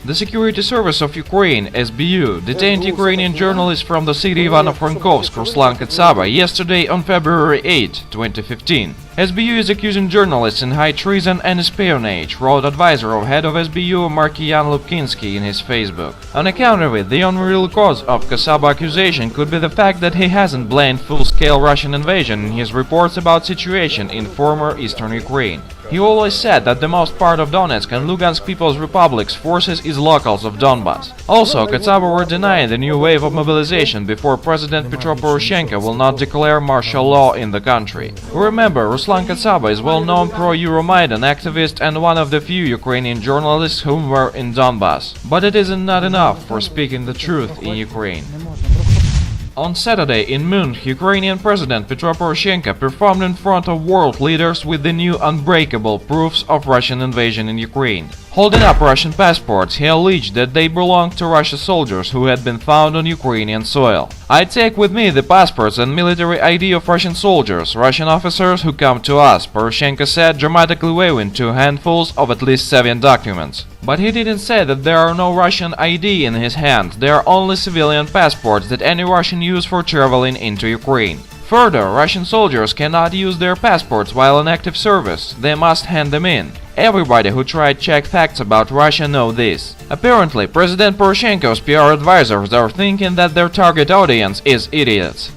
The Security Service of Ukraine (SBU) detained Ukrainian journalist from the city Ivano-Frankovsk Ruslan Katsaba yesterday on February 8, 2015. SBU is accusing journalists in high treason and espionage, wrote advisor of head of SBU Markian Lubkinsky in his Facebook. On account of it, the only real cause of Katsaba accusation could be the fact that he hasn't blamed full-scale Russian invasion in his reports about situation in former eastern Ukraine. He always said that the most part of Donetsk and Lugansk People's Republic's forces is locals of Donbass. Also, Katsaba were denying the new wave of mobilization before President Petro Poroshenko will not declare martial law in the country. Remember, Ruslan Katsaba is well-known pro-Euromaidan activist and one of the few Ukrainian journalists who were in Donbass. But it isn't not enough for speaking the truth in Ukraine. On Saturday in Munich, Ukrainian President Petro Poroshenko performed in front of world leaders with the new unbreakable proofs of Russian invasion in Ukraine. Holding up Russian passports, he alleged that they belonged to Russian soldiers who had been found on Ukrainian soil. "I take with me the passports and military ID of Russian soldiers, Russian officers who come to us," Poroshenko said, dramatically waving two handfuls of at least 7 documents. But he didn't say that there are no Russian ID in his hand, they are only civilian passports that any Russian use for traveling into Ukraine. Further, Russian soldiers cannot use their passports while in active service, they must hand them in. Everybody who tried check facts about Russia know this. Apparently, President Poroshenko's PR advisors are thinking that their target audience is idiots.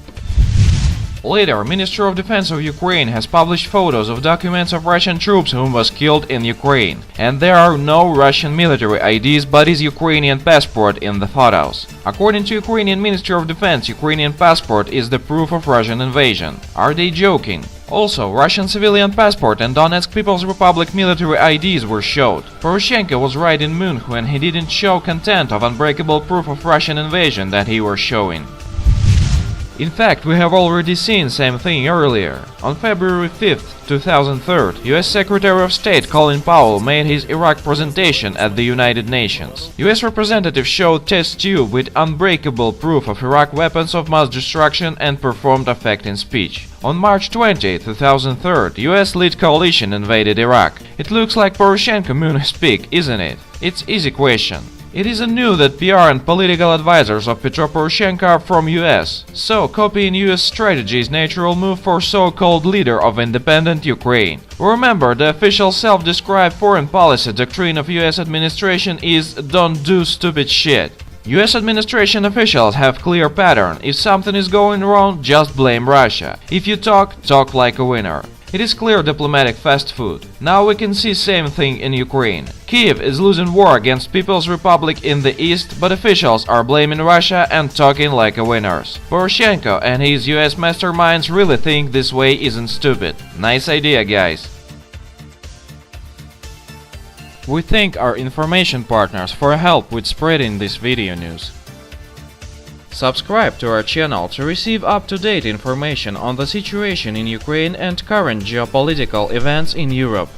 Later, Ministry of Defense of Ukraine has published photos of documents of Russian troops who was killed in Ukraine. And there are no Russian military IDs but is Ukrainian passport in the photos. According to Ukrainian Ministry of Defense, Ukrainian passport is the proof of Russian invasion. Are they joking? Also, Russian civilian passport and Donetsk People's Republic military IDs were showed. Poroshenko was right in Munich when he didn't show content of unbreakable proof of Russian invasion that he was showing. In fact, we have already seen same thing earlier. On February 5, 2003, US Secretary of State Colin Powell made his Iraq presentation at the United Nations. US representative showed test tube with unbreakable proof of Iraq weapons of mass destruction and performed affecting speech. On March 20, 2003, US-led coalition invaded Iraq. It looks like Poroshenko Munich speak, isn't it? It's easy question. It isn't new that PR and political advisors of Petro Poroshenko are from US, so copying US strategy is natural move for so-called leader of independent Ukraine. Remember, the official self-described foreign policy doctrine of US administration is "don't do stupid shit." US administration officials have clear pattern. If something is going wrong, just blame Russia. If you talk like a winner. It is clear diplomatic fast food. Now we can see same thing in Ukraine. Kiev is losing war against People's Republic in the east, but officials are blaming Russia and talking like a winners. Poroshenko and his US masterminds really think this way isn't stupid. Nice idea, guys. We thank our information partners for help with spreading this video news. Subscribe to our channel to receive up-to-date information on the situation in Ukraine and current geopolitical events in Europe.